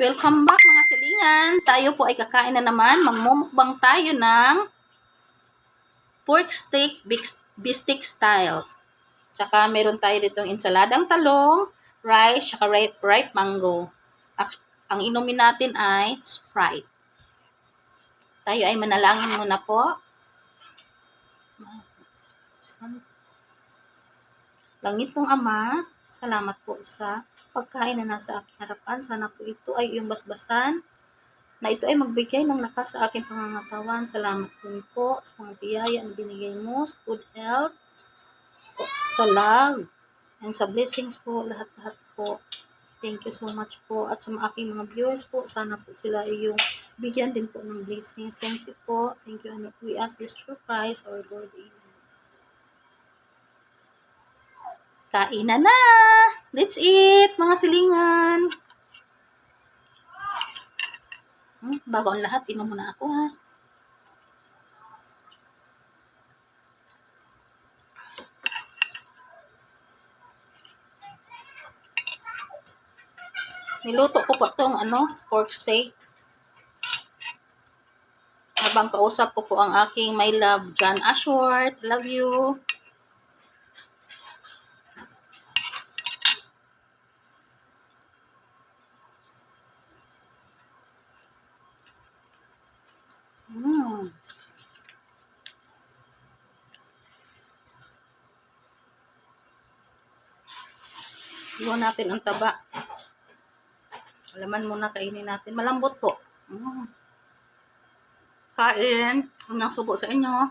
Welcome back mga silingan. Tayo po ay kakain na naman. Magmumukbang tayo ng pork steak bistek style. Tsaka meron tayo ditong ensaladang talong, rice, tsaka ripe mango. Ang inumin natin ay Sprite. Tayo ay manalangin muna po. Langitong Ama, salamat po sa pagkain na nasa aking harapan. Sana po ito ay iyong basbasan, na ito ay magbigay ng lakas sa aking pangangatawan. Salamat po sa mga biyaya na binigay mo, sa good health, sa love, and sa blessings po, lahat-lahat po. Thank you so much po. At sa aking mga viewers po, sana po sila ay yung bigyan din po ng blessings. Thank you po. Thank you. And we ask this through Christ our Lord. Amen. Kain na! Let's eat, mga silingan! Bago ang lahat, inom muna ako ha. Niluto ko po itong pork steak. Habang kausap ko po ang aking my love, John Ashworth. Love you. Iwan natin ang taba. Alaman muna, kainin natin. Malambot po. Kain. Unang subo sa inyo.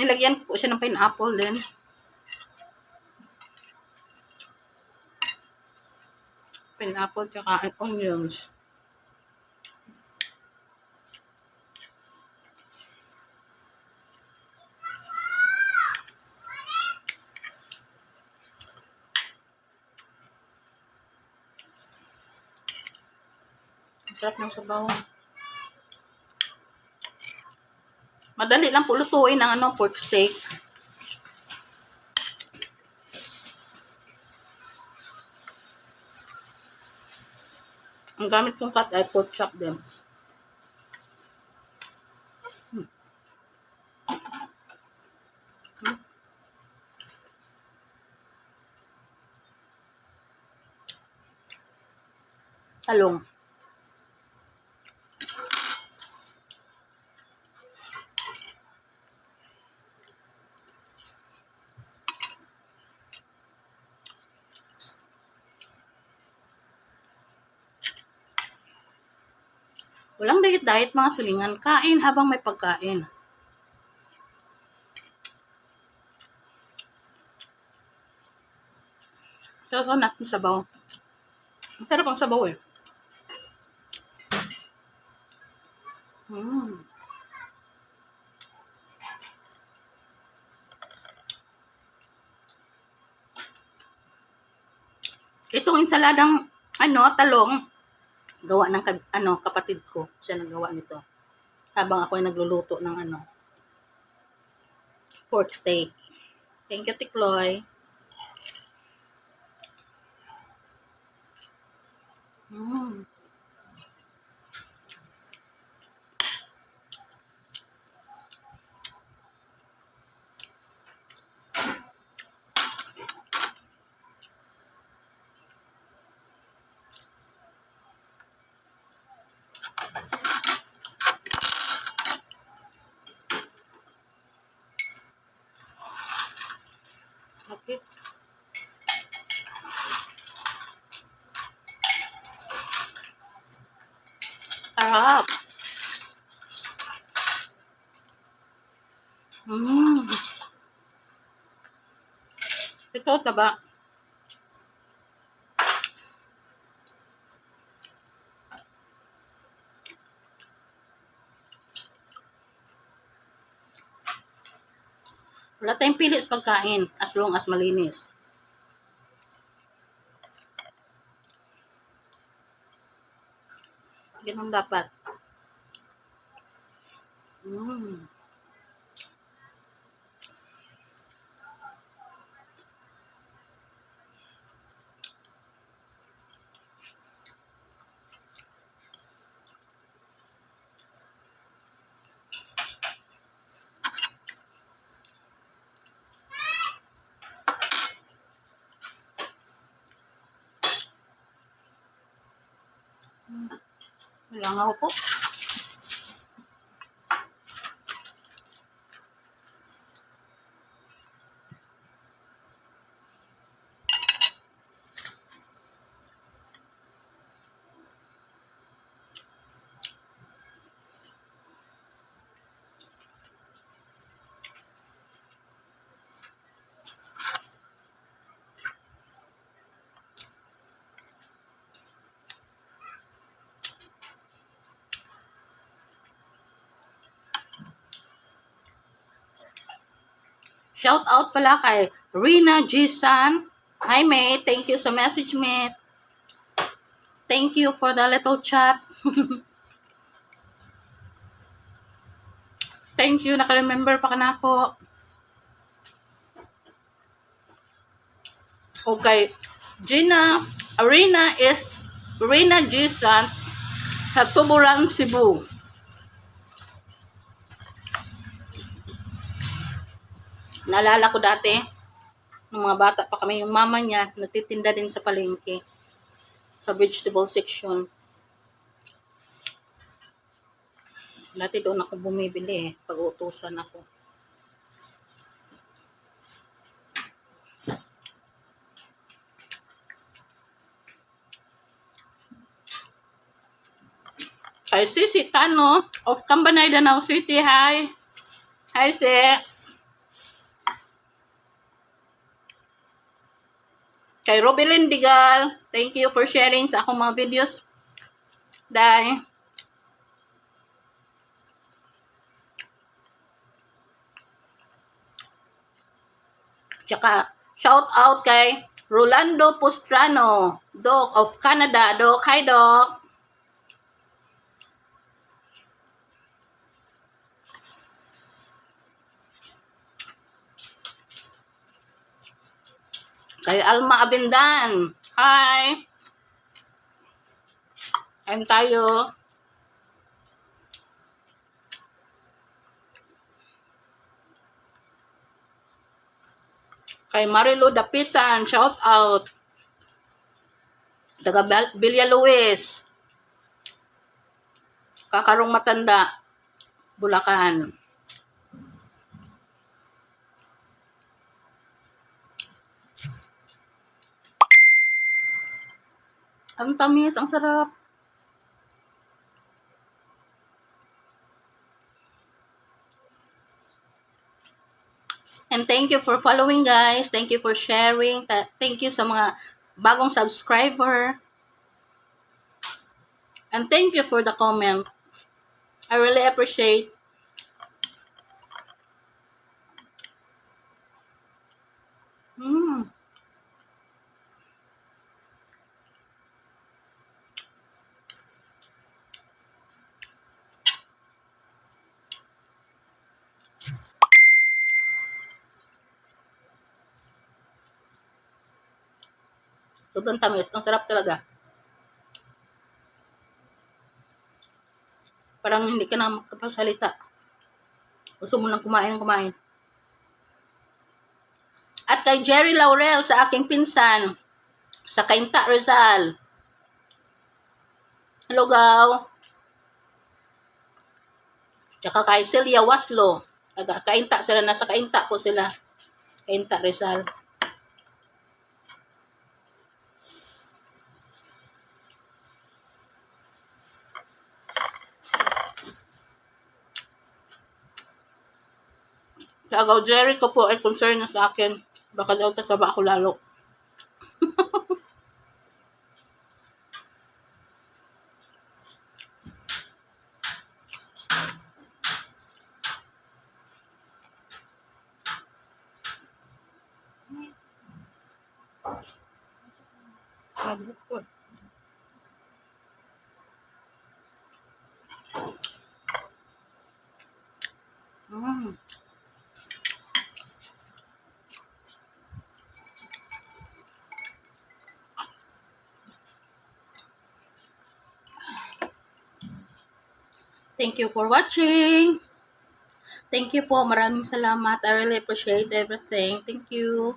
Nilagyan ko siya ng pineapple din. Pineapple tsaka onions. Sarap ng sabaw. Madali lang po lutuin ang pork steak. Ang gamit kong cut ay pork chop din. Talong. Walang diet mga silingan. Kain habang may pagkain. So natin sabaw. Masarap ang sabaw eh. Itong ensaladang talong, gawa ng kapatid ko. Siya naggawa nito. Habang ako ay nagluluto ng pork steak. Thank you, Tikloy. Okay. Sarap. Ito, taba. Wala tayong pili sa pagkain as long as malinis. Ganun dapat. Langaw po. Shout out pala kay Rina G. San. Hi, mate. Thank you sa message, mate. Thank you for the little chat. Thank you. Naka-remember pa ka na ako. Okay. Rina G. San sa Tuburan, Cebu. Naalala ko dati, nung mga bata pa kami, yung mama niya, nagtitinda din sa palengke, sa vegetable section. Dati doon ako bumibili pag-uutusan ako. Kay Sisi Tano of Cambanay, Danau City. Hi. Hi, Si. Kay Robelyn Digal, thank you for sharing sa akong mga videos. Dai. Tsaka, shout out kay Rolando Postrano, Doc of Canada. Doc, hi Doc. Kay Alma Abindan. Hi. Ayun tayo. Kay Marilo Dapitan. Shout out. Taga Villa Luis. Kakarong Matanda. Bulacan. Ang tamis, ang sarap. And thank you for following, guys. Thank you for sharing. Thank you sa mga bagong subscriber. And thank you for the comment. I really appreciate. Sobrang tamis. Ang sarap talaga. Parang hindi ka na makapasalita. Gusto mo nang kumain. At kay Jerry Laurel, sa aking pinsan, sa Cainta, Rizal. Hello, Gaw. Tsaka kay Celia Waslo. Cainta sila. Nasa Cainta po sila. Cainta, Rizal. Sa Agaw Jerry ko po ay concern na sa akin. Baka daw tataba ako lalo. Thank you for watching. Thank you po. Maraming salamat. I really appreciate everything. Thank you.